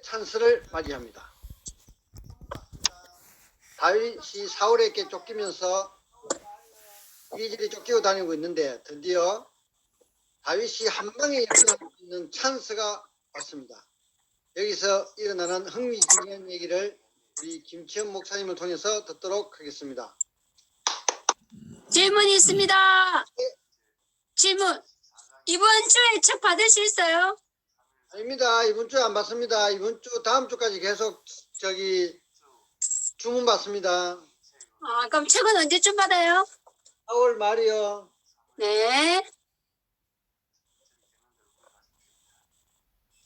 찬스를 맞이합니다. 다윗이 사울에게 쫓기면서 이리저리 쫓기고 다니고 있는데 드디어 다윗이 한 방에 역전할 수 있는 찬스가 왔습니다. 여기서 일어나는 흥미진진한 얘기를 우리 김치현 목사님을 통해서 듣도록 하겠습니다. 질문이 있습니다. 질문. 이번 주에 책 받을 수 있어요? 아닙니다. 이번 주에 안 받습니다. 이번 주 다음 주까지 계속 주문 받습니다. 그럼 책은 언제쯤 받아요? 4월 말이요. 네.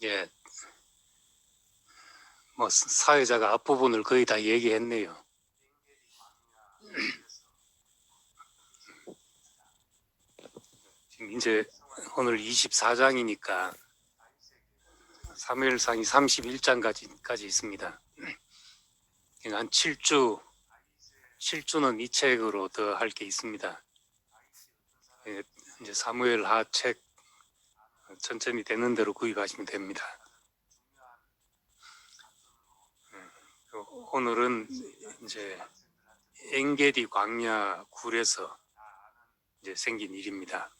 예, 뭐 사회자가 앞부분을 거의 다 얘기했네요. 지금 이제 오늘 24장이니까 사무엘상이 31장까지 있습니다. 그러니까 한 7주는 이 책으로 더 할 게 있습니다. 예, 이제 사무엘 하 책 천천히 되는 대로 구입하시면 됩니다. 오늘은 이제 엔게디 광야 굴에서 이제 생긴 일입니다.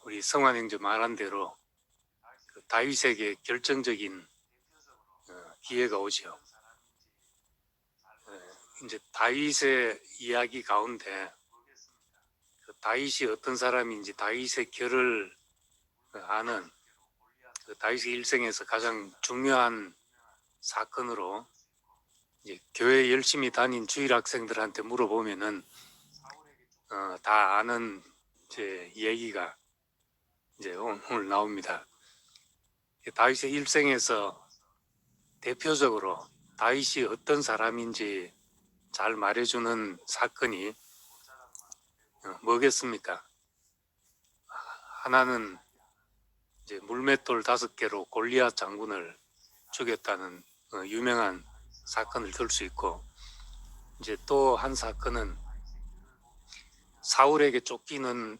우리 성환행자 말한 대로 다윗에게 결정적인 기회가 오죠. 이제 다윗의 이야기 가운데 다윗이 어떤 사람인지 다윗의 결을 아는 다윗의 일생에서 가장 중요한 사건으로 이제 교회 열심히 다닌 주일 학생들한테 물어보면은 다 아는 이제 얘기가 이제 오늘 나옵니다. 다윗의 일생에서 대표적으로 다윗이 어떤 사람인지 잘 말해주는 사건이 뭐겠습니까? 하나는 이제 물맷돌 5개로 골리앗 장군을 죽였다는 유명한 사건을 들 수 있고, 이제 또 한 사건은 사울에게 쫓기는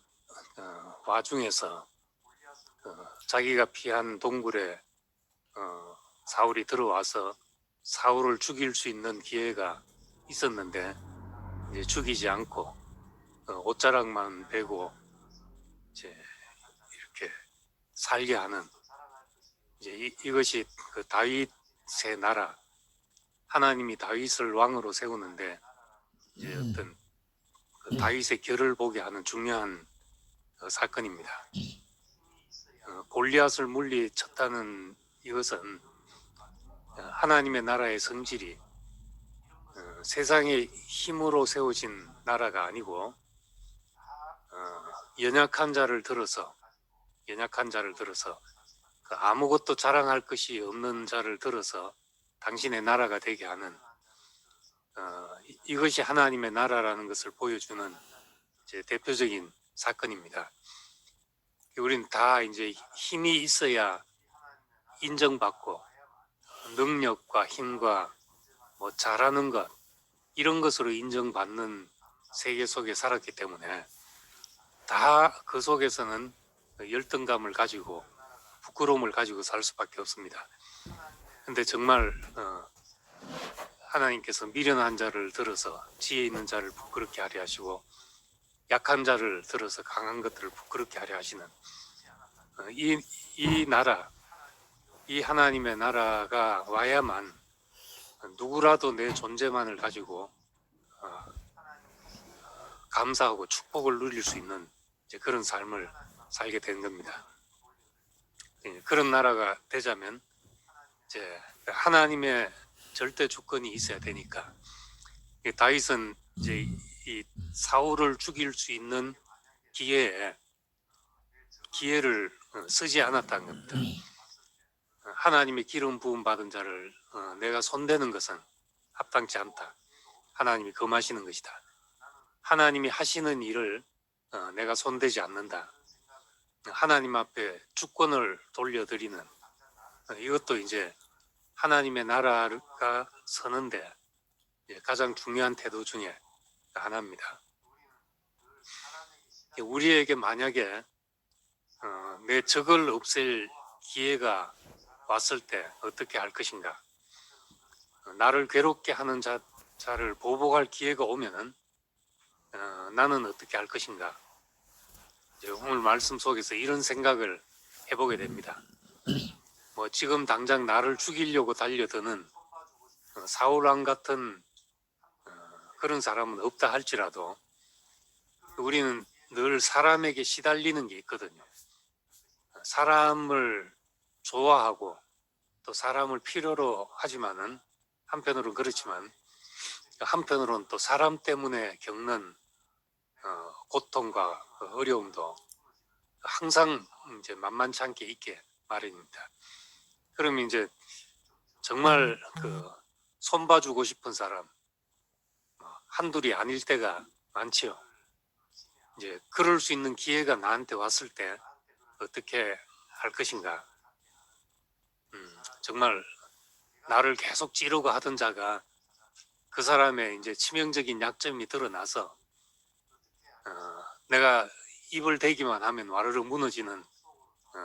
와중에서 자기가 피한 동굴에 사울이 들어와서 사울을 죽일 수 있는 기회가 있었는데 이제 죽이지 않고 옷자락만 베고 이제 이렇게 살게 하는 이제 이것이 그 다윗의 나라, 하나님이 다윗을 왕으로 세우는데 이제 어떤 그 다윗의 결을 보게 하는 중요한 사건입니다. 골리앗을 물리쳤다는 이것은 하나님의 나라의 성질이 세상의 힘으로 세워진 나라가 아니고 연약한 자를 들어서 그 아무것도 자랑할 것이 없는 자를 들어서 당신의 나라가 되게 하는 이것이 하나님의 나라라는 것을 보여주는 이제 대표적인 사건입니다. 우리는 다 이제 힘이 있어야 인정받고 능력과 힘과 뭐 잘하는 것 이런 것으로 인정받는 세계 속에 살았기 때문에 다 그 속에서는 열등감을 가지고 부끄러움을 가지고 살 수밖에 없습니다. 근데 정말 하나님께서 미련한 자를 들어서 지혜 있는 자를 부끄럽게 하려 하시고 약한 자를 들어서 강한 것들을 부끄럽게 하려 하시는 이 나라, 이 하나님의 나라가 와야만 누구라도 내 존재만을 가지고 감사하고 축복을 누릴 수 있는 이제 그런 삶을 살게 된 겁니다. 그런 나라가 되자면 이제 하나님의 절대 주권이 있어야 되니까 다윗은 이제 이 사울을 죽일 수 있는 기회를 쓰지 않았다는 겁니다. 하나님의 기름 부음 받은 자를 내가 손대는 것은 합당치 않다. 하나님이 금하시는 것이다. 하나님이 하시는 일을 내가 손대지 않는다. 하나님 앞에 주권을 돌려드리는 이것도 이제 하나님의 나라가 서는데 가장 중요한 태도 중에 하나입니다. 우리에게 만약에 내 적을 없앨 기회가 왔을 때 어떻게 할 것인가? 나를 괴롭게 하는 자를 보복할 기회가 오면은 나는 어떻게 할 것인가? 이제 오늘 말씀 속에서 이런 생각을 해보게 됩니다. 뭐 지금 당장 나를 죽이려고 달려드는 사울 왕 같은 그런 사람은 없다 할지라도 우리는 늘 사람에게 시달리는 게 있거든요. 사람을 좋아하고 또 사람을 필요로 하지만은 한편으로는 그렇지만 한편으로는 또 사람 때문에 겪는 고통과 어려움도 항상 이제 만만치 않게 있게 마련입니다. 그러면 이제 정말 그 손봐주고 싶은 사람 한둘이 아닐 때가 많지요. 이제 그럴 수 있는 기회가 나한테 왔을 때 어떻게 할 것인가? 정말 나를 계속 찌르고 하던 자가 그 사람의 이제 치명적인 약점이 드러나서 내가 입을 대기만 하면 와르르 무너지는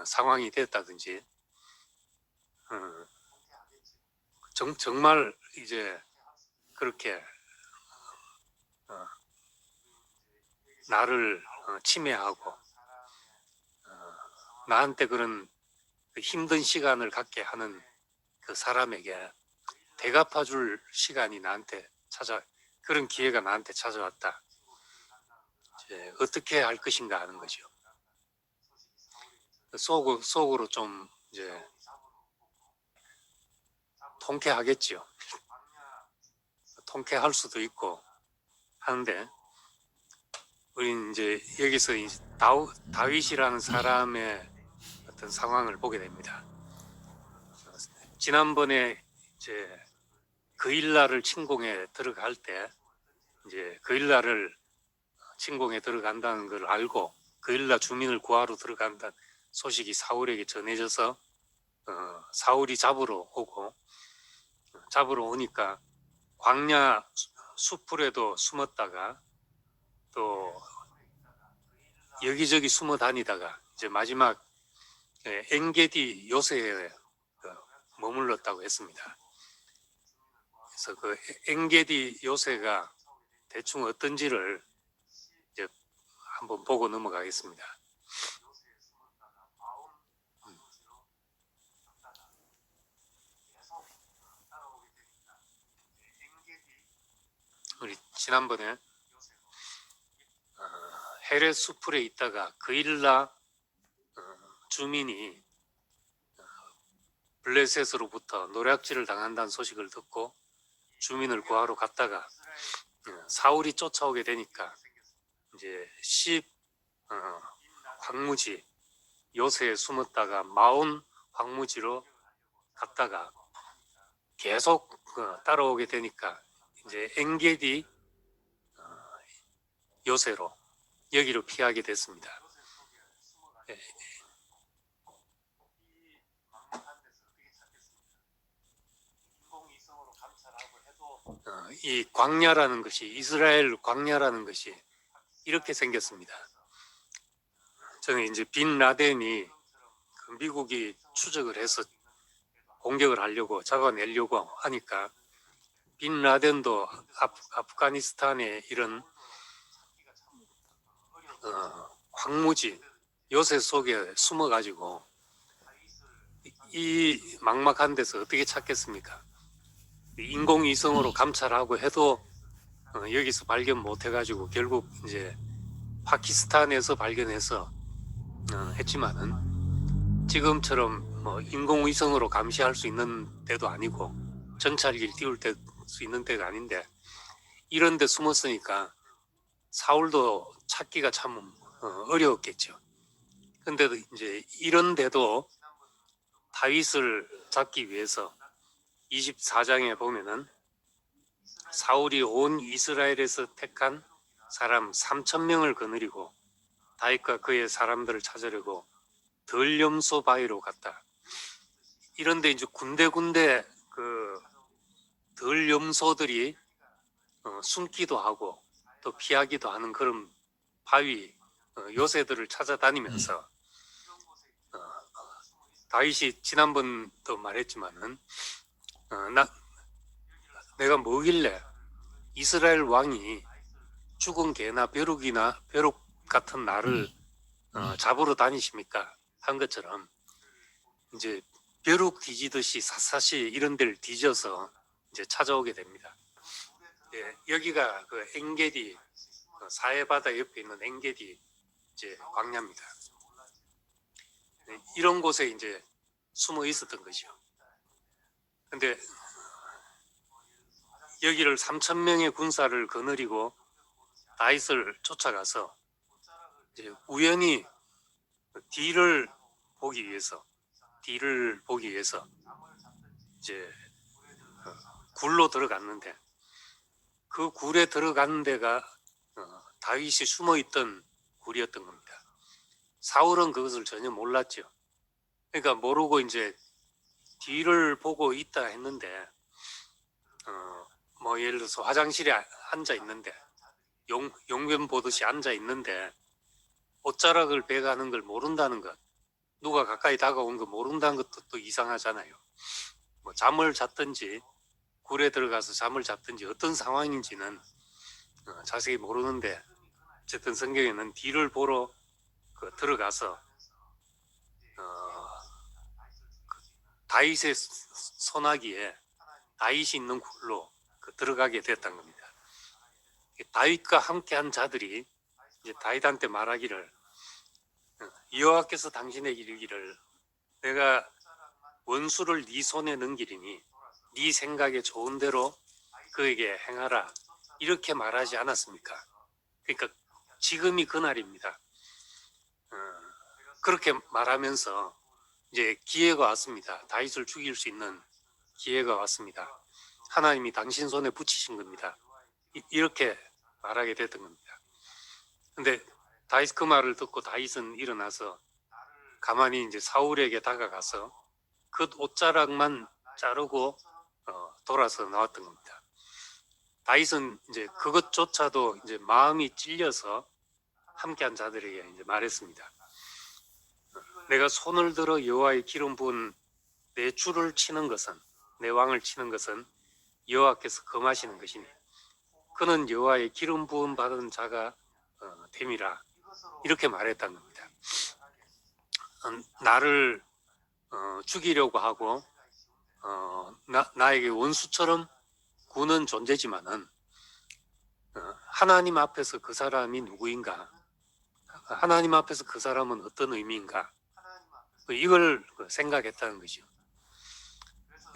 상황이 됐다든지 정말 이제 그렇게 나를 침해하고 나한테 그런 힘든 시간을 갖게 하는 그 사람에게 대갚아줄 시간이 나한테 그런 기회가 나한테 찾아왔다. 이제 어떻게 할 것인가 하는 거죠. 속으로 좀 이제 통쾌하겠지요. 통쾌할 수도 있고 하는데 우리는 이제 여기서 다윗이라는 사람의 어떤 상황을 보게 됩니다. 지난번에 이제 그일라를 침공에 들어갈 때 이제 그일라를 침공에 들어간다는 걸 알고 그일라 주민을 구하러 들어간다는 소식이 사울에게 전해져서 사울이 잡으러 오니까 광야 숲풀에도 숨었다가 또 여기저기 숨어 다니다가 이제 마지막 엔게디 요새에 머물렀다고 했습니다. 그래서 그 엔게디 요새가 대충 어떤지를 이제 한번 보고 넘어가겠습니다. 우리 지난번에 헤렛 수풀에 있다가 그일라 주민이 블레셋으로부터 노략질을 당한다는 소식을 듣고 주민을 구하러 갔다가 사울이 쫓아오게 되니까 이제 황무지 요새에 숨었다가 마온 황무지로 갔다가 계속 따라오게 되니까 이제 엔게디 요새로 여기로 피하게 됐습니다. 이 광야라는 것이 이스라엘 광야라는 것이 이렇게 생겼습니다. 저는 이제 빈 라덴이 미국이 추적을 해서 공격을 하려고 잡아내려고 하니까 빈 라덴도 아프가니스탄의 이런 황무지 요새 속에 숨어가지고 이 막막한 데서 어떻게 찾겠습니까? 인공위성으로 감찰하고 해도 여기서 발견 못 해가지고 결국 이제 파키스탄에서 발견해서 했지만은 지금처럼 뭐 인공위성으로 감시할 수 있는 데도 아니고 정찰기를 띄울 수 있는 데가 아닌데 이런 데 숨었으니까 사울도 찾기가 참 어려웠겠죠. 근데도 이제 이런 데도 다윗을 잡기 위해서 24장에 보면은 사울이 온 이스라엘에서 택한 사람 3,000명을 거느리고 다윗과 그의 사람들을 찾으려고 들염소 바위로 갔다. 이런데 이제 군데군데 그 들염소들이 숨기도 하고 또 피하기도 하는 그런 바위 요새들을 찾아다니면서 다윗이 지난번도 말했지만은 내가 뭐길래 이스라엘 왕이 죽은 개나 벼룩 같은 나를 잡으러 다니십니까? 한 것처럼 이제 벼룩 뒤지듯이 샅샅이 이런 데를 뒤져서 이제 찾아오게 됩니다. 예, 여기가 그 엥게디 사해바다 옆에 있는 엥게디 이제 광야입니다. 네, 이런 곳에 이제 숨어 있었던 거죠. 근데 여기를 3,000명의 군사를 거느리고 다윗을 쫓아가서 이제 우연히 뒤를 보기 위해서 이제 굴로 들어갔는데 그 굴에 들어가는 데가 다윗이 숨어 있던 굴이었던 겁니다. 사울은 그것을 전혀 몰랐죠. 그러니까 모르고 이제 뒤를 보고 있다 했는데 뭐 예를 들어서 화장실에 앉아 있는데 용변 보듯이 앉아 있는데 옷자락을 베가는 걸 모른다는 것, 누가 가까이 다가온 거 모른다는 것도 또 이상하잖아요. 뭐 잠을 잤든지 굴에 들어가서 잠을 잤든지 어떤 상황인지는 자세히 모르는데 어쨌든 성경에는 뒤를 보러 들어가서 다윗의 소나기에 다윗이 있는 굴로 들어가게 됐던 겁니다. 다윗과 함께한 자들이 이제 다윗한테 말하기를 여호와께서 당신에게 이르기를 내가 원수를 네 손에 넘기리니 네 생각에 좋은 대로 그에게 행하라 이렇게 말하지 않았습니까? 그러니까 지금이 그날입니다. 그렇게 말하면서 이제 기회가 왔습니다. 다윗을 죽일 수 있는 기회가 왔습니다. 하나님이 당신 손에 붙이신 겁니다. 이렇게 말하게 됐던 겁니다. 근데 다윗 그 말을 듣고 다윗은 일어나서 가만히 이제 사울에게 다가가서 그 옷자락만 자르고 돌아서 나왔던 겁니다. 다윗은 이제 그것조차도 이제 마음이 찔려서 함께한 자들에게 이제 말했습니다. 내가 손을 들어 여호와의 기름 부은 내 주를 치는 것은, 내 왕을 치는 것은 여호와께서 금하시는 것이니 그는 여호와의 기름 부음 받은 자가 됨이라 이렇게 말했다는 겁니다. 나를 죽이려고 하고 나에게 원수처럼 구는 존재지만은 하나님 앞에서 그 사람이 누구인가, 하나님 앞에서 그 사람은 어떤 의미인가, 이걸 생각했다는 거죠.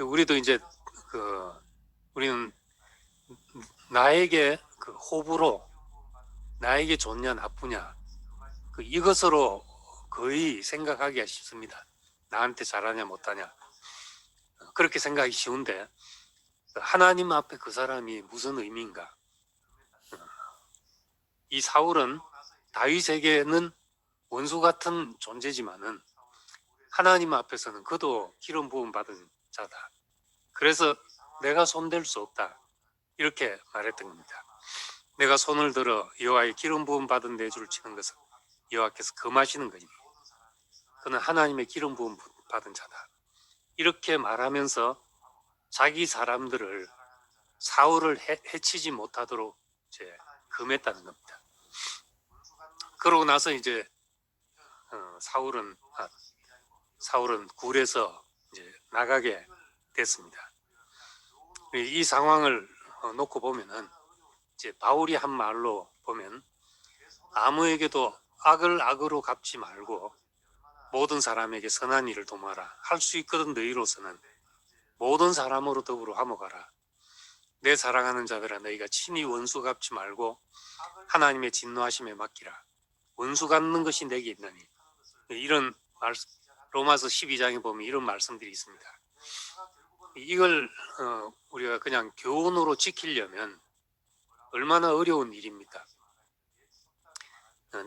우리도 이제 우리는 나에게 그 호불호, 나에게 좋냐 나쁘냐 이것으로 거의 생각하기가 쉽습니다. 나한테 잘하냐 못하냐 그렇게 생각하기 쉬운데 하나님 앞에 그 사람이 무슨 의미인가. 이 사울은 다윗에게는 원수 같은 존재지만은 하나님 앞에서는 그도 기름 부음 받은 자다. 그래서 내가 손댈 수 없다 이렇게 말했던 겁니다. 내가 손을 들어 여호와의 기름 부음 받은 내 주를 치는 것은 여호와께서 금하시는 거니 그는 하나님의 기름 부음 받은 자다. 이렇게 말하면서 자기 사람들을 사울을 해치지 못하도록 이제 금했다는 겁니다. 그러고 나서 이제 사울은 굴에서 이제 나가게 됐습니다. 이 상황을 놓고 보면은 이제 바울이 한 말로 보면 아무에게도 악을 악으로 갚지 말고 모든 사람에게 선한 일을 도모하라. 할 수 있거든 너희로서는 모든 사람으로 더불어 화목하라. 내 사랑하는 자들아 너희가 친히 원수 갚지 말고 하나님의 진노하심에 맡기라. 원수 갚는 것이 내게 있나니. 이런 말씀, 로마서 12장에 보면 이런 말씀들이 있습니다. 이걸 우리가 그냥 교훈으로 지키려면 얼마나 어려운 일입니까?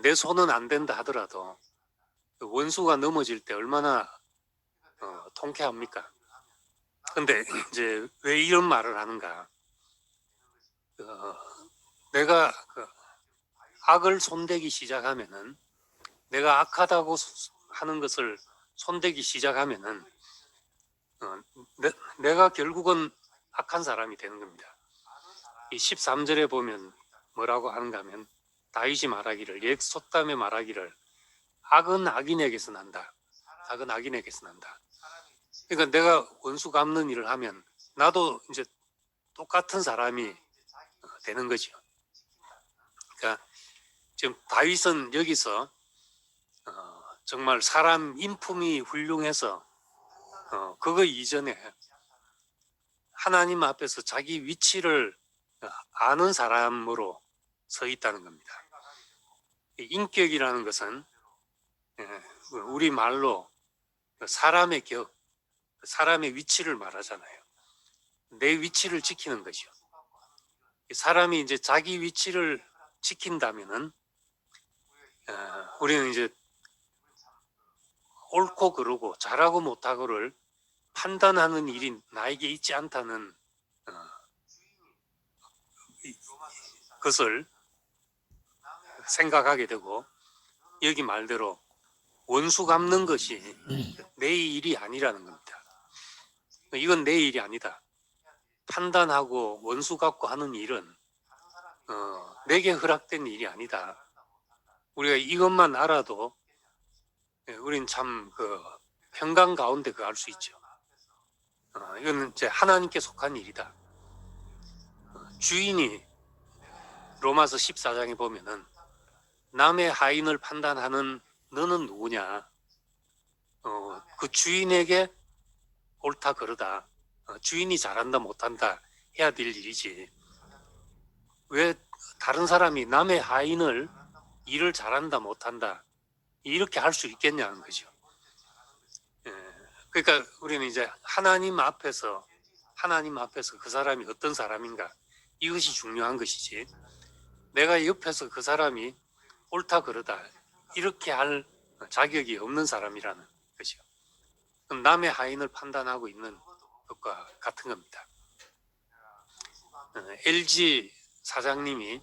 내 손은 안 된다 하더라도 원수가 넘어질 때 얼마나 통쾌합니까? 근데 이제 왜 이런 말을 하는가? 내가 악을 손대기 시작하면은 내가 악하다고 하는 것을 손대기 시작하면은 내가 결국은 악한 사람이 되는 겁니다. 이 13절에 보면 뭐라고 하는가 하면 다윗이 말하기를 옛 속담에 말하기를 악은 악인에게서 난다. 악은 악인에게서 난다. 그러니까 내가 원수 갚는 일을 하면 나도 이제 똑같은 사람이 되는 거죠. 그러니까 지금 다윗은 여기서 정말 사람 인품이 훌륭해서 그거 이전에 하나님 앞에서 자기 위치를 아는 사람으로 서 있다는 겁니다. 인격이라는 것은 우리 말로 사람의 격, 사람의 위치를 말하잖아요. 내 위치를 지키는 것이요. 사람이 이제 자기 위치를 지킨다면은 우리는 이제 옳고 그르고 잘하고 못하고를 판단하는 일이 나에게 있지 않다는 것을 생각하게 되고 여기 말대로 원수 갚는 것이 내 일이 아니라는 겁니다. 이건 내 일이 아니다. 판단하고 원수 갚고 하는 일은 내게 허락된 일이 아니다. 우리가 이것만 알아도 우린 참 평강 가운데 알 수 있죠. 이건 이제 하나님께 속한 일이다. 주인이 로마서 14장에 보면은 남의 하인을 판단하는 너는 누구냐? 그 주인에게 옳다 그르다. 주인이 잘한다 못한다 해야 될 일이지. 왜 다른 사람이 남의 하인을 일을 잘한다 못한다 이렇게 할 수 있겠냐는 거죠. 그러니까 우리는 이제 하나님 앞에서 그 사람이 어떤 사람인가 이것이 중요한 것이지. 내가 옆에서 그 사람이 옳다 그러다 이렇게 할 자격이 없는 사람이라는 것이요. 그럼 남의 하인을 판단하고 있는 것과 같은 겁니다. LG 사장님이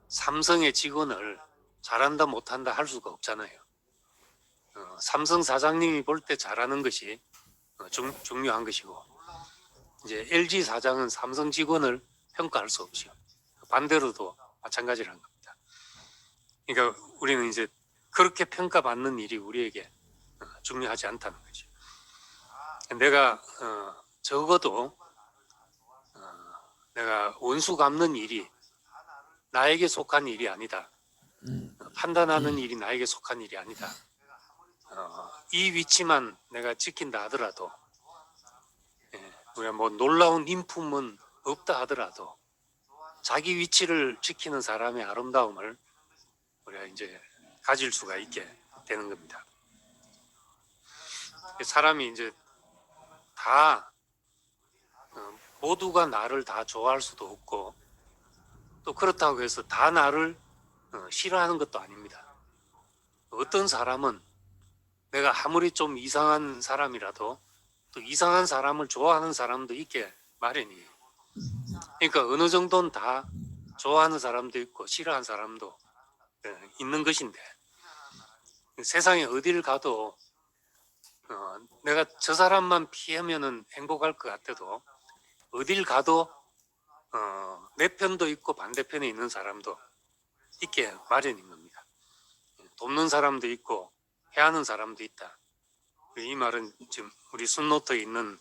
삼성의 직원을 잘한다 못한다 할 수가 없잖아요. 삼성 사장님이 볼 때 잘하는 것이 중요한 것이고 이제 LG 사장은 삼성 직원을 평가할 수 없죠. 반대로도 마찬가지라는 겁니다. 그러니까 우리는 이제 그렇게 평가받는 일이 우리에게 중요하지 않다는 거죠. 내가 적어도 내가 원수 갚는 일이 나에게 속한 일이 아니다. 판단하는 일이 나에게 속한 일이 아니다. 이 위치만 내가 지킨다 하더라도 우리가 뭐 놀라운 인품은 없다 하더라도 자기 위치를 지키는 사람의 아름다움을 우리가 이제 가질 수가 있게 되는 겁니다. 사람이 이제 다 모두가 나를 다 좋아할 수도 없고 또 그렇다고 해서 다 나를 싫어하는 것도 아닙니다. 어떤 사람은 내가 아무리 좀 이상한 사람이라도 또 이상한 사람을 좋아하는 사람도 있게 마련이에요. 그러니까 어느 정도는 다 좋아하는 사람도 있고 싫어하는 사람도 있는 것인데 세상에 어디를 가도 내가 저 사람만 피하면은 행복할 것 같아도 어딜 가도 내 편도 있고 반대편에 있는 사람도 있게 마련인 겁니다. 돕는 사람도 있고 해하는 사람도 있다. 이 말은 지금 우리 순노트에 있는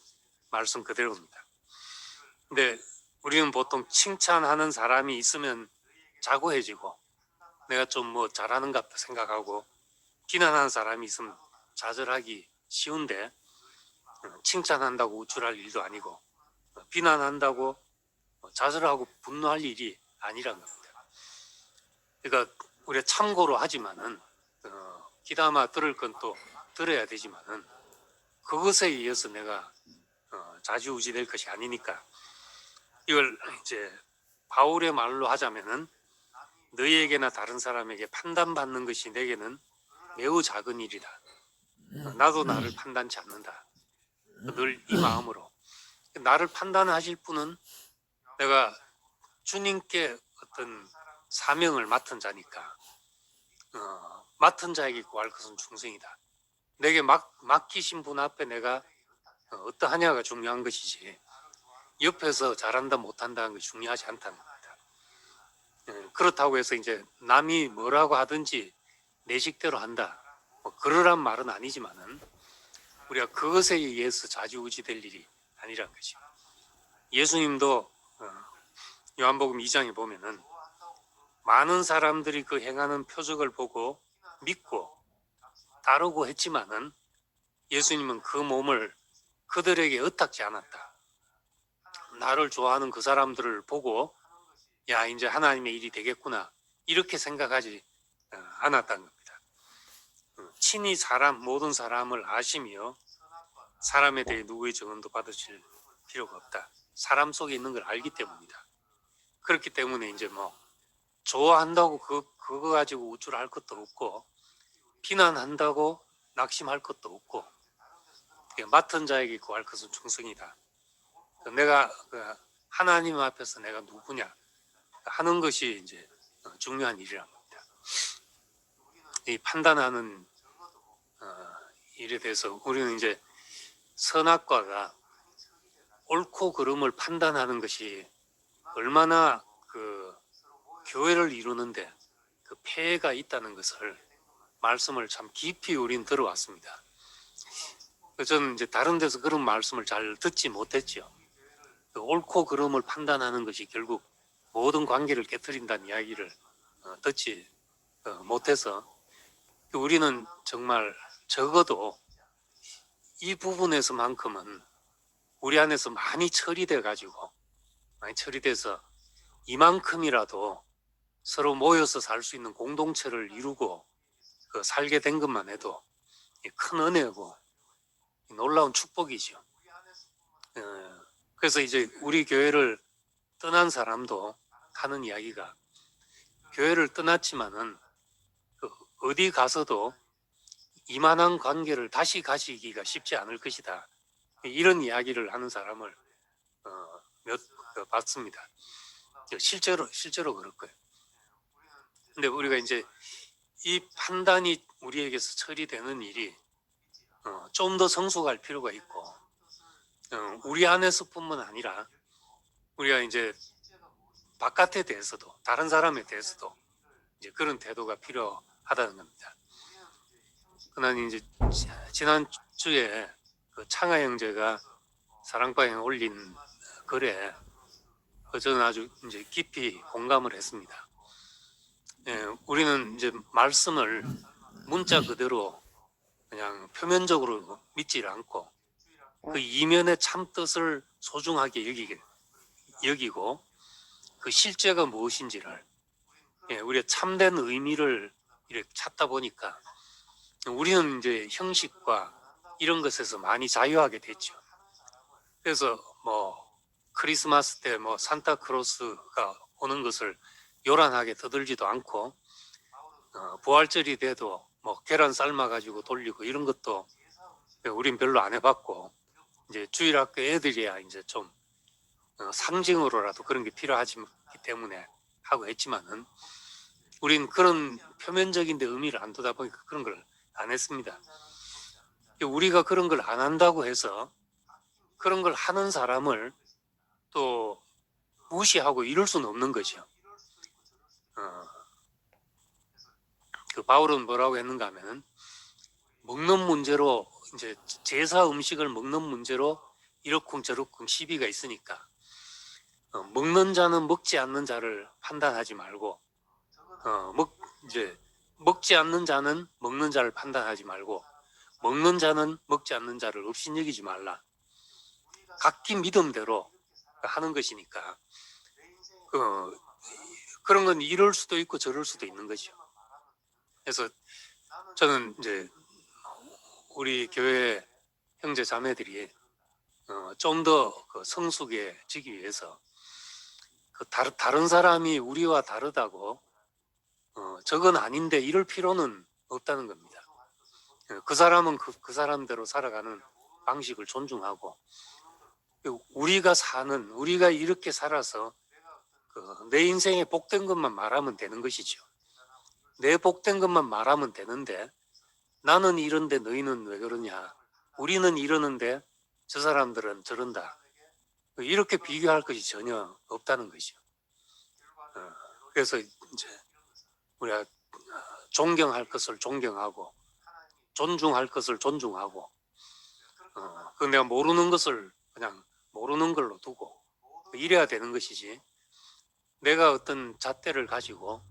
말씀 그대로입니다. 근데 우리는 보통 칭찬하는 사람이 있으면 자고해지고 내가 좀 뭐 잘하는 것 같다 생각하고 비난하는 사람이 있으면 좌절하기 쉬운데 칭찬한다고 우쭐할 일도 아니고 비난한다고 좌절하고 분노할 일이 아니란 겁니다. 그러니까 우리가 참고로 하지만은 귀담아 들을 건 또 들어야 되지만은 그것에 의해서 내가 좌지우지 될 것이 아니니까 이걸 이제 바울의 말로 하자면은 너희에게나 다른 사람에게 판단받는 것이 내게는 매우 작은 일이다. 나도 나를 판단치 않는다. 늘 이 마음으로 나를 판단하실 분은 내가 주님께 어떤 사명을 맡은 자니까 맡은 자에게 구할 것은 충성이다. 내게 맡기신 분 앞에 내가 어떠하냐가 중요한 것이지 옆에서 잘한다 못한다는 것이 중요하지 않다는 겁니다. 그렇다고 해서 이제 남이 뭐라고 하든지 내 식대로 한다. 뭐 그러란 말은 아니지만은 우리가 그것에 의해서 좌지우지 될 일이 아니란 거죠. 예수님도 요한복음 2장에 보면은 많은 사람들이 그 행하는 표적을 보고 믿고 따르고 했지만은 예수님은 그 몸을 그들에게 의탁지 않았다. 나를 좋아하는 그 사람들을 보고 야 이제 하나님의 일이 되겠구나 이렇게 생각하지 않았다는 겁니다. 친히 모든 사람을 아시며 사람에 대해 누구의 증언도 받으실 필요가 없다. 사람 속에 있는 걸 알기 때문이다. 그렇기 때문에 이제 뭐 좋아한다고 그거 가지고 우쭐할 것도 없고 비난한다고 낙심할 것도 없고 맡은 자에게 구할 것은 충성이다. 내가 하나님 앞에서 내가 누구냐 하는 것이 이제 중요한 일이란 겁니다. 이 판단하는 일에 대해서 우리는 이제 선악과가 옳고 그름을 판단하는 것이 얼마나 그 교회를 이루는데 그 폐해가 있다는 것을 말씀을 참 깊이 우린 들어왔습니다. 저는 이제 다른 데서 그런 말씀을 잘 듣지 못했죠. 그 옳고 그름을 판단하는 것이 결국 모든 관계를 깨뜨린다는 이야기를 듣지 못해서 우리는 정말 적어도 이 부분에서만큼은 우리 안에서 많이 처리돼서 이만큼이라도 서로 모여서 살 수 있는 공동체를 이루고 살게 된 것만 해도 큰 은혜고 놀라운 축복이죠. 그래서 이제 우리 교회를 떠난 사람도 하는 이야기가 교회를 떠났지만은 어디 가서도 이만한 관계를 다시 가지기가 쉽지 않을 것이다. 이런 이야기를 하는 사람을 봤습니다. 실제로 그럴 거예요. 근데 우리가 이제 이 판단이 우리에게서 처리되는 일이 좀 더 성숙할 필요가 있고 우리 안에서뿐만 아니라 우리가 이제 바깥에 대해서도 다른 사람에 대해서도 이제 그런 태도가 필요하다는 겁니다. 그러나 이제 지난 주에 그 창하 형제가 사랑방에 올린 글에 저는 아주 이제 깊이 공감을 했습니다. 우리는 이제 말씀을 문자 그대로 그냥 표면적으로 믿지 않고 그 이면의 참 뜻을 소중하게 여기고 그 실제가 무엇인지를 우리가 참된 의미를 이렇게 찾다 보니까 우리는 이제 형식과 이런 것에서 많이 자유하게 됐죠. 그래서 뭐 크리스마스 때 뭐 산타크로스가 오는 것을 요란하게 떠들지도 않고 부활절이 돼도 뭐 계란 삶아가지고 돌리고 이런 것도 우린 별로 안 해봤고 이제 주일학교 애들이야 이제 좀 상징으로라도 그런 게 필요하기 때문에 하고 했지만은 우린 그런 표면적인데 의미를 안 두다 보니까 그런 걸 안 했습니다. 우리가 그런 걸 안 한다고 해서 그런 걸 하는 사람을 또 무시하고 이럴 수는 없는 거죠. 그 바울은 뭐라고 했는가 하면은 먹는 문제로 이제 제사 음식을 먹는 문제로 이러쿵저러쿵 시비가 있으니까 먹는 자는 먹지 않는 자를 판단하지 말고 이제 먹지 않는 자는 먹는 자를 판단하지 말고 먹는 자는 먹지 않는 자를 업신여기지 말라. 각기 믿음대로 하는 것이니까 그런 건 이럴 수도 있고 저럴 수도 있는 거죠. 그래서 저는 이제 우리 교회 형제 자매들이 좀 더 성숙해지기 위해서 다른 사람이 우리와 다르다고 저건 아닌데 이럴 필요는 없다는 겁니다. 그 사람은 그 사람대로 살아가는 방식을 존중하고 우리가 이렇게 살아서 내 인생에 복된 것만 말하면 되는 것이죠. 내 복된 것만 말하면 되는데 나는 이런데 너희는 왜 그러냐? 우리는 이러는데 저 사람들은 저런다. 이렇게 비교할 것이 전혀 없다는 것이죠. 그래서 이제 우리가 존경할 것을 존경하고 존중할 것을 존중하고 그 내가 모르는 것을 그냥 모르는 걸로 두고 이래야 되는 것이지, 내가 어떤 잣대를 가지고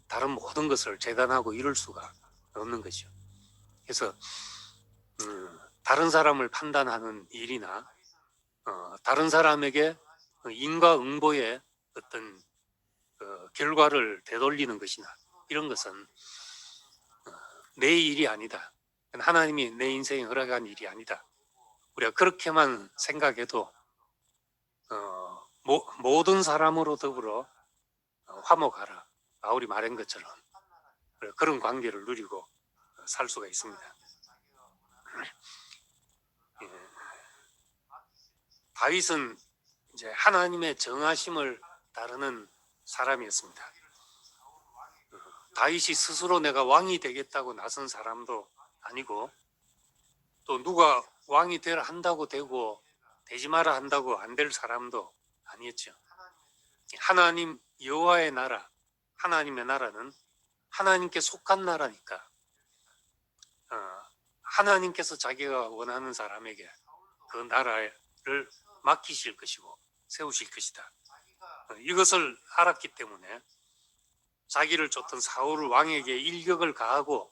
다른 모든 것을 재단하고 이럴 수가 없는 것이죠. 그래서 다른 사람을 판단하는 일이나 다른 사람에게 인과응보의 어떤 결과를 되돌리는 것이나 이런 것은 내 일이 아니다. 하나님이 내 인생에 허락한 일이 아니다. 우리가 그렇게만 생각해도 모든 사람으로 더불어 화목하라. 바울이 말한 것처럼 그런 관계를 누리고 살 수가 있습니다. 다윗은 이제 하나님의 정하심을 따르는 사람이었습니다. 다윗이 스스로 내가 왕이 되겠다고 나선 사람도 아니고, 또 누가 왕이 되라 한다고 되고 되지 마라 한다고 안 될 사람도 아니었죠. 하나님 여호와의 나라, 하나님의 나라는 하나님께 속한 나라니까 하나님께서 자기가 원하는 사람에게 그 나라를 맡기실 것이고 세우실 것이다. 이것을 알았기 때문에 자기를 쫓던 사울 왕에게 일격을 가하고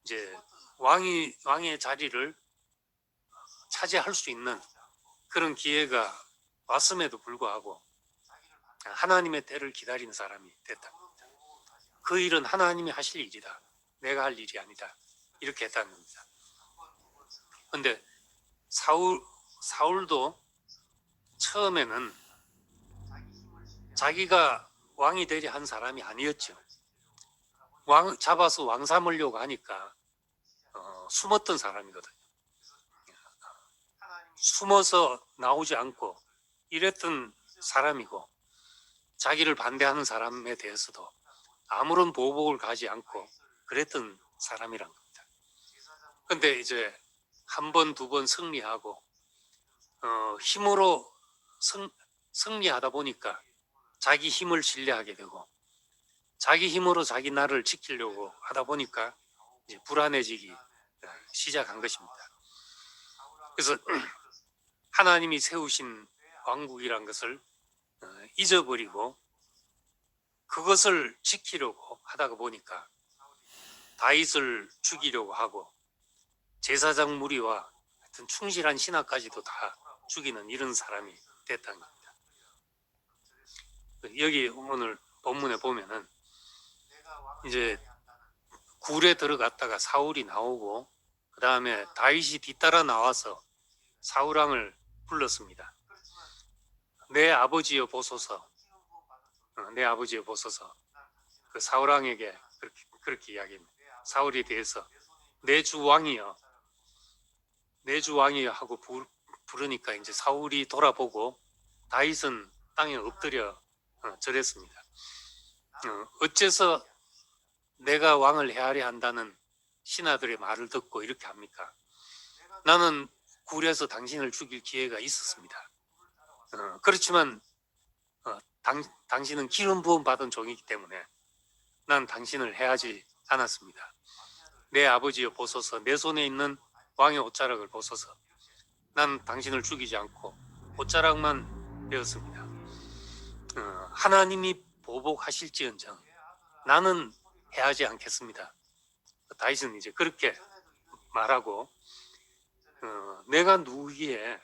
이제 왕의 자리를 차지할 수 있는 그런 기회가 왔음에도 불구하고 하나님의 때를 기다리는 사람이 됐다. 그 일은 하나님이 하실 일이다. 내가 할 일이 아니다. 이렇게 했다는 겁니다. 그런데 사울도 처음에는 자기가 왕이 되려 한 사람이 아니었죠. 잡아서 왕 삼으려고 하니까 숨었던 사람이거든요. 숨어서 나오지 않고 이랬던 사람이고, 자기를 반대하는 사람에 대해서도 아무런 보복을 가지 않고 그랬던 사람이란 겁니다. 그런데 이제 한 번, 두 번 승리하고 힘으로 승리하다 보니까 자기 힘을 신뢰하게 되고, 자기 힘으로 자기 나라를 지키려고 하다 보니까 이제 불안해지기 시작한 것입니다. 그래서 하나님이 세우신 왕국이란 것을 잊어버리고 그것을 지키려고 하다가 보니까 다윗을 죽이려고 하고 제사장 무리와 하여튼 충실한 신하까지도 다 죽이는 이런 사람이 됐다는 겁니다. 여기 오늘 본문에 보면은 이제 굴에 들어갔다가 사울이 나오고 그 다음에 다윗이 뒤따라 나와서 사울왕을 불렀습니다. 내 아버지여 보소서, 내 아버지여 보소서. 그 사울왕에게 그렇게 이야기합니다. 사울에 대해서 내 주 왕이여, 내 주 왕이여 하고 부르니까 이제 사울이 돌아보고 다윗은 땅에 엎드려 절했습니다. 어째서 내가 왕을 헤아려 한다는 신하들의 말을 듣고 이렇게 합니까? 나는 굴에서 당신을 죽일 기회가 있었습니다. 그렇지만 당신은 기름 부음 받은 종이기 때문에 난 당신을 해하지 않았습니다. 내 아버지여 보소서, 내 손에 있는 왕의 옷자락을 보소서. 난 당신을 죽이지 않고 옷자락만 베었습니다. 하나님이 보복하실지언정 나는 해하지 않겠습니다. 다윗은 이제 그렇게 말하고 내가 누구기에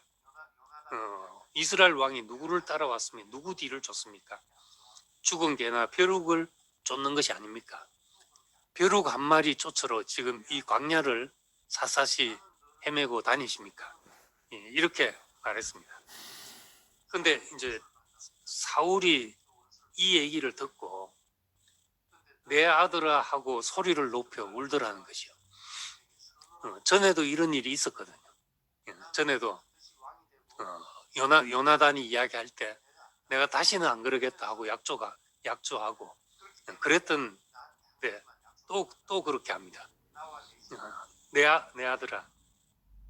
이스라엘 왕이 누구를 따라왔으면 누구 뒤를 쫓습니까? 죽은 개나 벼룩을 쫓는 것이 아닙니까? 벼룩 한 마리 쫓으러 지금 이 광야를 샅샅이 헤매고 다니십니까? 이렇게 말했습니다. 근데 이제 사울이 이 얘기를 듣고 내 아들아 하고 소리를 높여 울더라는 것이요. 전에도 이런 일이 있었거든요. 전에도 요나단이 이야기할 때 내가 다시는 안 그러겠다 하고 약조하고 그랬던 때 또 그렇게 합니다. 내 아들아,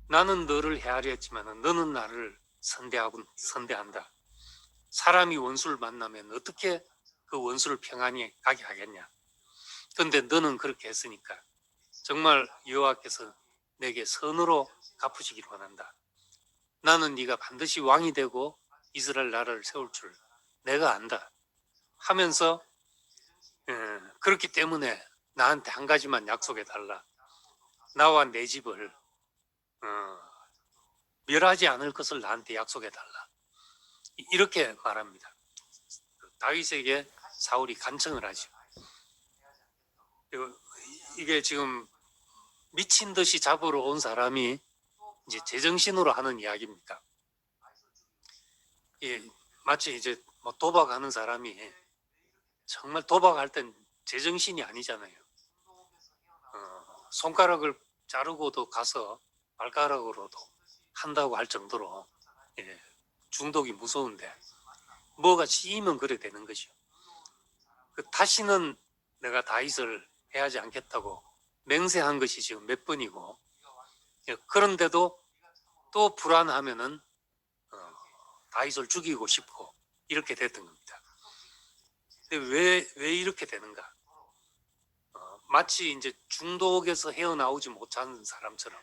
나는 너를 헤아려 했지만 너는 나를 선대한다. 사람이 원수를 만나면 어떻게 그 원수를 평안히 가게 하겠냐. 그런데 너는 그렇게 했으니까 정말 여호와께서 내게 선으로 갚으시길 원한다. 나는 네가 반드시 왕이 되고 이스라엘 나라를 세울 줄 내가 안다 하면서 그렇기 때문에 나한테 한 가지만 약속해 달라. 나와 내 집을 멸하지 않을 것을 나한테 약속해 달라. 이렇게 말합니다. 다윗에게 사울이 간청을 하죠. 이게 지금 미친 듯이 잡으러 온 사람이 이제 제정신으로 하는 이야기입니다. 예, 마치 이제 뭐 도박하는 사람이 정말 도박할 땐 제정신이 아니잖아요. 손가락을 자르고도 가서 발가락으로도 한다고 할 정도로 중독이 무서운데 뭐가 씌이면 그래 되는 거죠. 다시는 내가 다윗을 해하지 않겠다고 맹세한 것이 지금 몇 번이고, 그런데도 또 불안하면은 다윗을 죽이고 싶고 이렇게 됐던 겁니다. 근데 왜 이렇게 되는가? 마치 이제 중독에서 헤어나오지 못한 사람처럼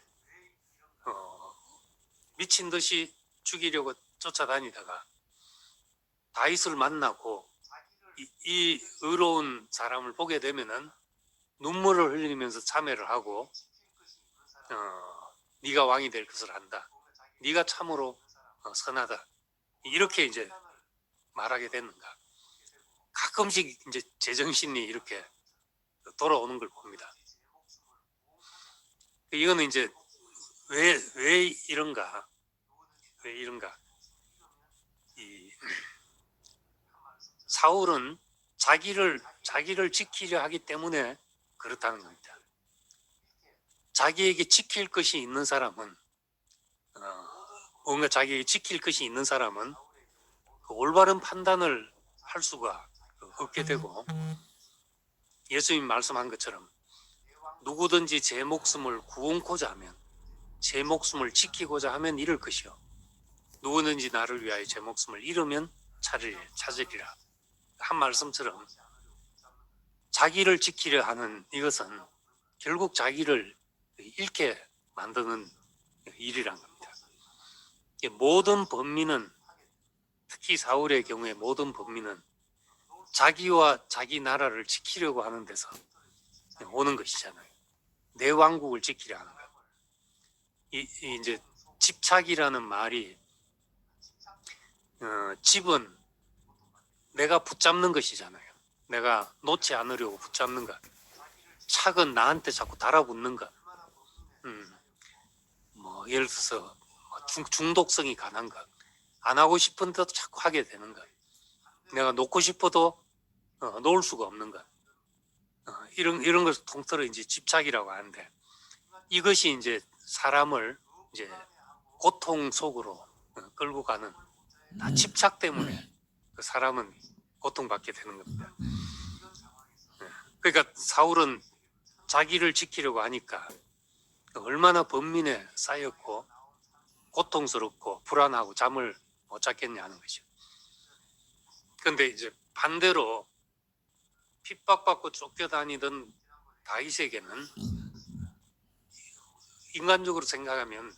미친 듯이 죽이려고 쫓아다니다가 다윗을 만나고 이 의로운 사람을 보게 되면은 눈물을 흘리면서 참회를 하고 네가 왕이 될 것을 안다. 네가 참으로 선하다. 이렇게 이제 말하게 됐는가? 가끔씩 이제 제정신이 이렇게 돌아오는 걸 봅니다. 이거는 이제 왜 이런가? 왜 이런가? 사울은 자기를 지키려 하기 때문에 그렇다는 겁니다. 자기에게 지킬 것이 있는 사람은 뭔가 자기에게 지킬 것이 있는 사람은 그 올바른 판단을 할 수가 없게 되고, 예수님 말씀한 것처럼 누구든지 제 목숨을 구원코자 하면, 제 목숨을 지키고자 하면 잃을 것이요 누구든지 나를 위하여 제 목숨을 잃으면 찾으리라. 한 말씀처럼 자기를 지키려 하는 이것은 결국 자기를 잃게 만드는 일이란 겁니다. 모든 범민은, 특히 사울의 경우에 모든 범민은 자기와 자기 나라를 지키려고 하는 데서 오는 것이잖아요. 내 왕국을 지키려 하는 것. 이제 집착이라는 말이 집은 내가 붙잡는 것이잖아요. 내가 놓지 않으려고 붙잡는 것. 착은 나한테 자꾸 달아붙는 것. 뭐 예를 들어서 중독성이 강한 것. 안 하고 싶은데도 자꾸 하게 되는 것. 내가 놓고 싶어도 놓을 수가 없는 것. 이런 것을 통틀어 이제 집착이라고 하는데, 이것이 이제 사람을 이제 고통 속으로 끌고 가는, 다 집착 때문에 그 사람은 고통받게 되는 겁니다. 그러니까 사울은 자기를 지키려고 하니까 얼마나 번민에 쌓였고 고통스럽고 불안하고 잠을 못 잤겠냐 하는 거죠. 그런데 이제 반대로 핍박받고 쫓겨다니던 다윗에게는 인간적으로 생각하면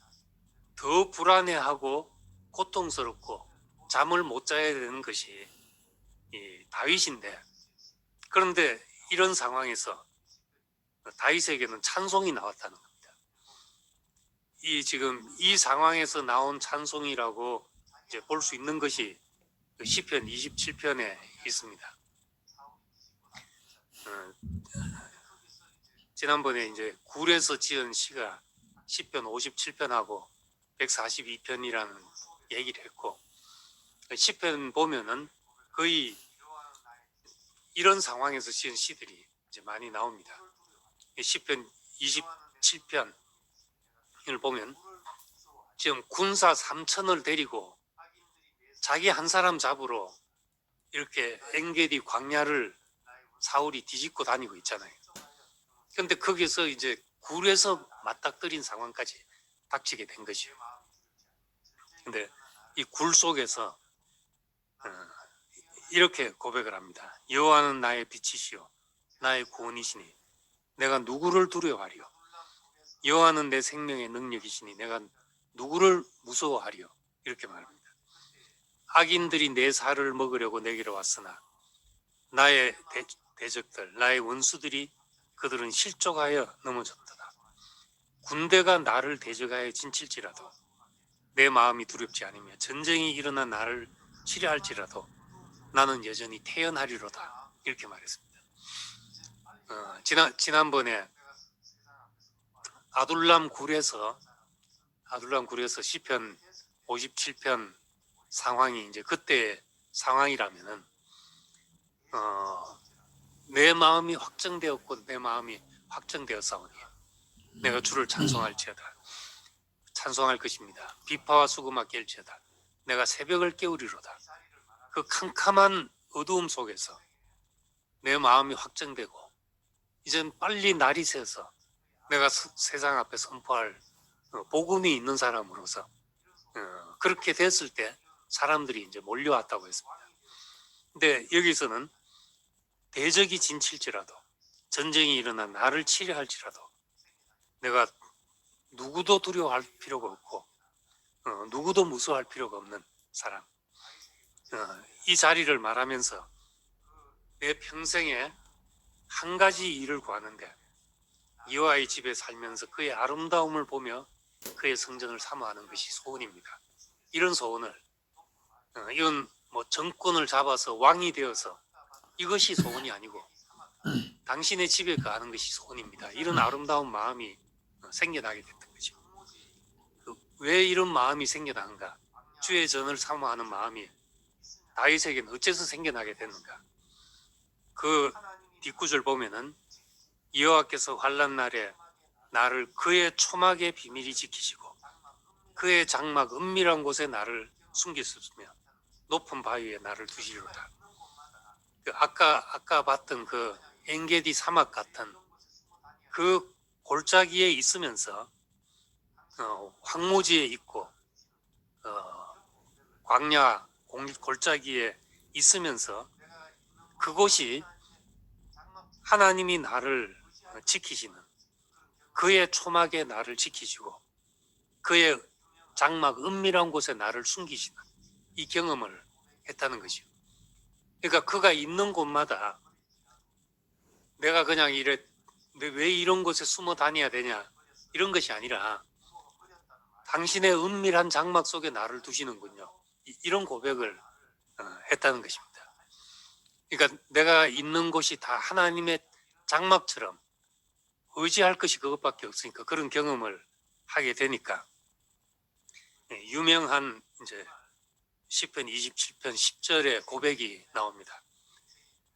더 불안해하고 고통스럽고 잠을 못 자야 되는 것이 이 다윗인데, 그런데 이런 상황에서 다윗에게는 찬송이 나왔다는 겁니다. 지금 이 상황에서 나온 찬송이라고 이제 볼 수 있는 것이 시편 27편에 있습니다. 지난번에 이제 굴에서 지은 시가 시편 57편하고 142편이라는 얘기를 했고, 시편 보면은 거의 이런 상황에서 지은 시들이 이제 많이 나옵니다. 시편 27편을 보면 지금 군사 3천을 데리고 자기 한 사람 잡으러 이렇게 엔게디 광야를 사울이 뒤집고 다니고 있잖아요. 근데 거기서 이제 굴에서 맞닥뜨린 상황까지 닥치게 된 거죠. 근데 이 굴 속에서 이렇게 고백을 합니다. 여호와는 나의 빛이시요 나의 구원이시니 내가 누구를 두려워하리요. 여호와는 내 생명의 능력이시니 내가 누구를 무서워하리요. 이렇게 말합니다. 악인들이 내 살을 먹으려고 내게로 왔으나 나의 대적들, 나의 원수들이 그들은 실족하여 넘어졌도다. 군대가 나를 대적하여 진칠지라도 내 마음이 두렵지 않으며 전쟁이 일어나 나를 치려할지라도 나는 여전히 태어나리로다. 이렇게 말했습니다. 지난번에 아둘람 굴에서 시편 57편 상황이 이제 그때 상황이라면은 내 마음이 확정되었고 내 마음이 확정되었사오니 내가 주를 찬송할지어다. 찬송할 것입니다. 비파와 수금아 깰지어다. 내가 새벽을 깨우리로다. 그 캄캄한 어두움 속에서 내 마음이 확정되고 이젠 빨리 날이 새서 내가 세상 앞에 선포할 복음이 있는 사람으로서 그렇게 됐을 때 사람들이 이제 몰려왔다고 했습니다. 근데 여기서는 대적이 진칠지라도 전쟁이 일어나 나를 치려 할지라도 내가 누구도 두려워할 필요가 없고 누구도 무서워할 필요가 없는 사람. 이 자리를 말하면서 내 평생에 한 가지 일을 구하는데 여호와의 집에 살면서 그의 아름다움을 보며 그의 성전을 사모하는 것이 소원입니다. 이런 소원을 이건 뭐 정권을 잡아서 왕이 되어서 이것이 소원이 아니고 당신의 집에 가는 것이 소원입니다. 이런 아름다운 마음이 생겨나게 됐던 거죠. 왜 이런 마음이 생겨나는가? 주의 전을 사모하는 마음이 다윗에게는 어째서 생겨나게 됐는가? 그 뒷구절 보면은 여호와께서 환난 날에 나를 그의 초막의 비밀이 지키시고 그의 장막 은밀한 곳에 나를 숨기셨으며 높은 바위에 나를 두시리로다. 아까 봤던 그 엔게디 사막 같은 그 골짜기에 있으면서 황무지에 있고 광야 골짜기에 있으면서 그곳이 하나님이 나를 지키시는 그의 초막에 나를 지키시고 그의 장막 은밀한 곳에 나를 숨기시는 이 경험을 했다는 것이요. 그러니까 그가 있는 곳마다 내가 그냥 왜 이런 곳에 숨어 다녀야 되냐 이런 것이 아니라 당신의 은밀한 장막 속에 나를 두시는군요. 이런 고백을 했다는 것입니다. 그러니까 내가 있는 곳이 다 하나님의 장막처럼 의지할 것이 그것밖에 없으니까 그런 경험을 하게 되니까 유명한 이제 시편 27편 10절의 고백이 나옵니다.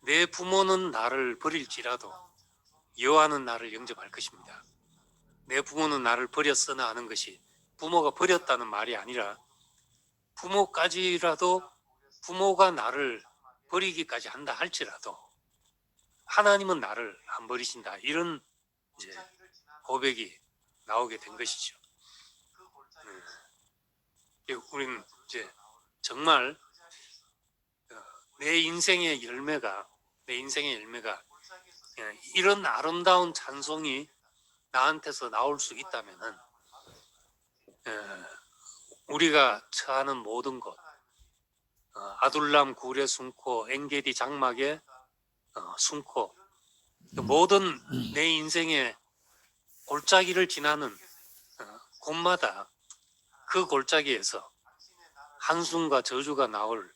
내 부모는 나를 버릴지라도 여호와는 나를 영접할 것입니다. 내 부모는 나를 버렸으나 하는 것이 부모가 버렸다는 말이 아니라 부모까지라도 부모가 나를 버리기까지 한다 할지라도 하나님은 나를 안 버리신다. 이런 이제 고백이 나오게 된 것이죠. 우리는 이제 정말 내 인생의 열매가 이런 아름다운 찬송이 나한테서 나올 수 있다면은 우리가 처하는 모든 것, 아둘람 굴에 숨고 엔게디 장막에 숨고 모든 내 인생의 골짜기를 지나는 곳마다 그 골짜기에서 한숨과 저주가 나올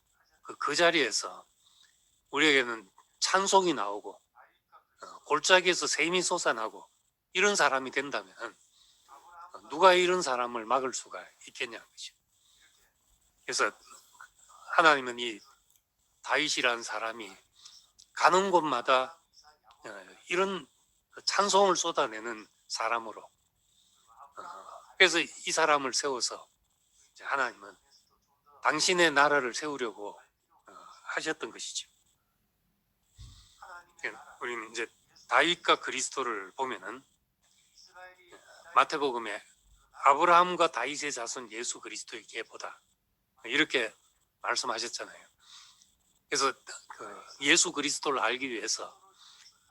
그 자리에서 우리에게는 찬송이 나오고 골짜기에서 샘이 솟아나고 이런 사람이 된다면 누가 이런 사람을 막을 수가 있겠냐는 거죠. 그래서 하나님은 이 다윗이라는 사람이 가는 곳마다 이런 찬송을 쏟아내는 사람으로 그래서 이 사람을 세워서 하나님은 당신의 나라를 세우려고 하셨던 것이죠. 우리는 이제 다윗과 그리스도를 보면은 마태복음에 아브라함과 다윗의 자손 예수 그리스도의 계보다 이렇게 말씀하셨잖아요. 그래서 예수 그리스도를 알기 위해서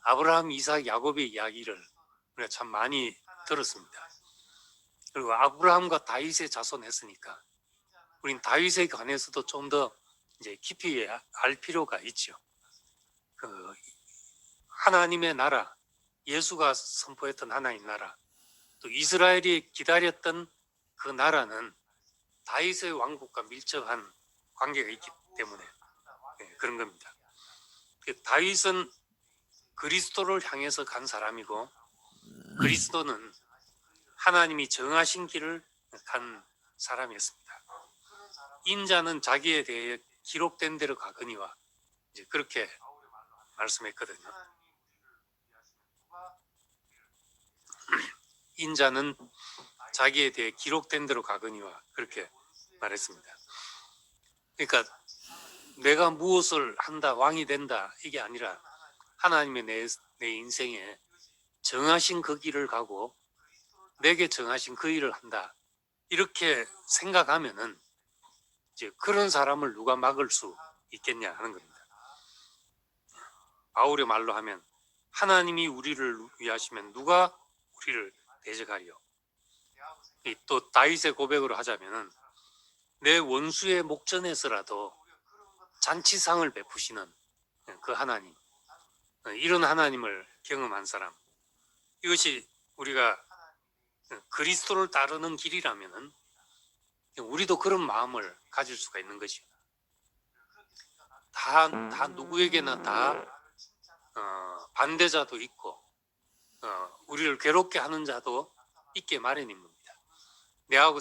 아브라함, 이삭, 야곱의 이야기를 우리가 참 많이 들었습니다. 그리고 아브라함과 다윗의 자손 했으니까 우린 다윗에 관해서도 좀 더 이제 깊이 알 필요가 있죠. 하나님의 나라, 예수가 선포했던 하나님 나라, 또 이스라엘이 기다렸던 그 나라는 다윗의 왕국과 밀접한 관계가 있기 때문에 그런 겁니다. 다윗은 그리스도를 향해서 간 사람이고 그리스도는 하나님이 정하신 길을 간 사람이었습니다. 인자는 자기에 대해 기록된 대로 가거니와 이제 그렇게 말씀했거든요. 인자는 자기에 대해 기록된 대로 가거니와 그렇게 말했습니다. 그러니까 내가 무엇을 한다, 왕이 된다 이게 아니라 하나님의 내 인생에 정하신 그 길을 가고 내게 정하신 그 일을 한다 이렇게 생각하면은 이제 그런 사람을 누가 막을 수 있겠냐 하는 겁니다. 바울의 말로 하면 하나님이 우리를 위하시면 누가 우리를 대적하리요. 또 다윗의 고백으로 하자면은 내 원수의 목전에서라도 잔치상을 베푸시는 그 하나님, 이런 하나님을 경험한 사람, 이것이 우리가 그리스도를 따르는 길이라면은 우리도 그런 마음을 가질 수가 있는 것이요. 다 누구에게나 다 반대자도 있고 우리를 괴롭게 하는 자도 있게 마련인 겁니다. 나와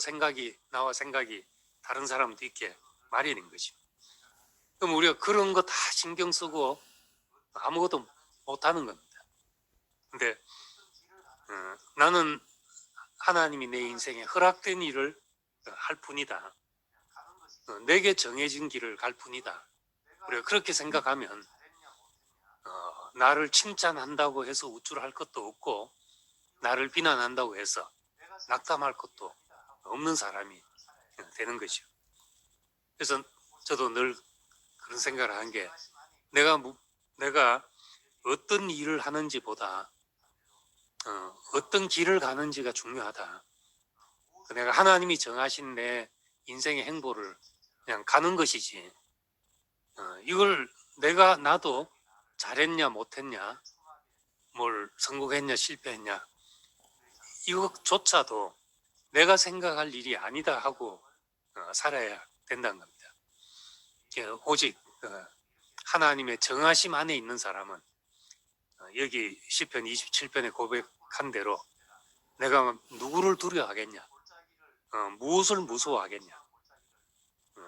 생각이 다른 사람도 있게 마련인 것이요. 그럼 우리가 그런 거 다 신경 쓰고 아무것도 못하는 겁니다. 근데 나는 하나님이 내 인생에 허락된 일을 할 뿐이다. 내게 정해진 길을 갈 뿐이다. 우리가 그렇게 생각하면 나를 칭찬한다고 해서 우쭐할 것도 없고 나를 비난한다고 해서 낙담할 것도 없는 사람이 되는 것이죠. 그래서 저도 늘 그런 생각을 한 게 내가 어떤 일을 하는지보다 어떤 길을 가는지가 중요하다. 내가 하나님이 정하신 내 인생의 행보를 그냥 가는 것이지 이걸 나도 잘했냐 못했냐 뭘 성공했냐 실패했냐 이것조차도 내가 생각할 일이 아니다 하고 살아야 된다는 겁니다. 오직 하나님의 정하심 안에 있는 사람은 여기 시편 27편에 고백한 대로 내가 누구를 두려워하겠냐, 무엇을 무서워하겠냐,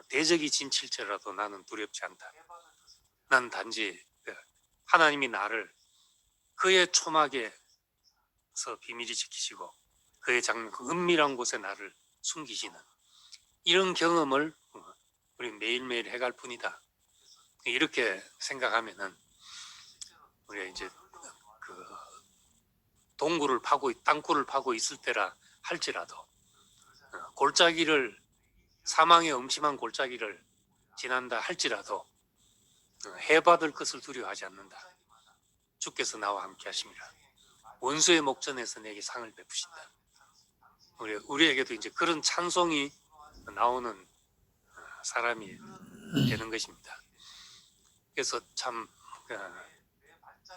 대적이 진칠지라도 나는 두렵지 않다. 난 단지 하나님이 나를 그의 초막에서 비밀히 지키시고 그의 그 은밀한 곳에 나를 숨기시는 이런 경험을 우리 매일매일 해갈 뿐이다. 이렇게 생각하면은 우리가 이제 동굴을 파고 땅굴을 파고 있을 때라 할지라도 골짜기를 사망의 음침한 골짜기를 지난다 할지라도 해받을 것을 두려워하지 않는다. 주께서 나와 함께 하심이라. 원수의 목전에서 내게 상을 베푸신다. 우리에게도 이제 그런 찬송이 나오는 사람이 되는 것입니다. 그래서 참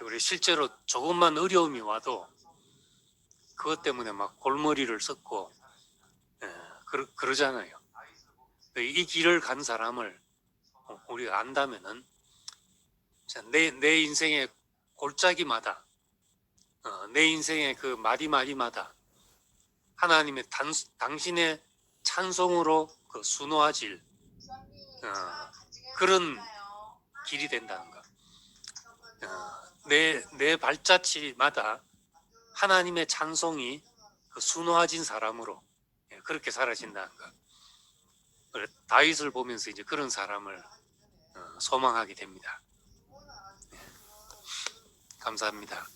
우리 실제로 조금만 어려움이 와도 그것 때문에 막 골머리를 썩고 그러잖아요. 이 길을 간 사람을 우리가 안다면은 내 인생의 골짜기마다 내 인생의 그 마디마디마다 하나님의 당신의 찬송으로 순호하질 그런 길이 된다는 것. 내 발자취마다 하나님의 찬송이 순호하진 사람으로 그렇게 사라진다는 것. 다윗을 보면서 이제 그런 사람을 소망하게 됩니다. 감사합니다.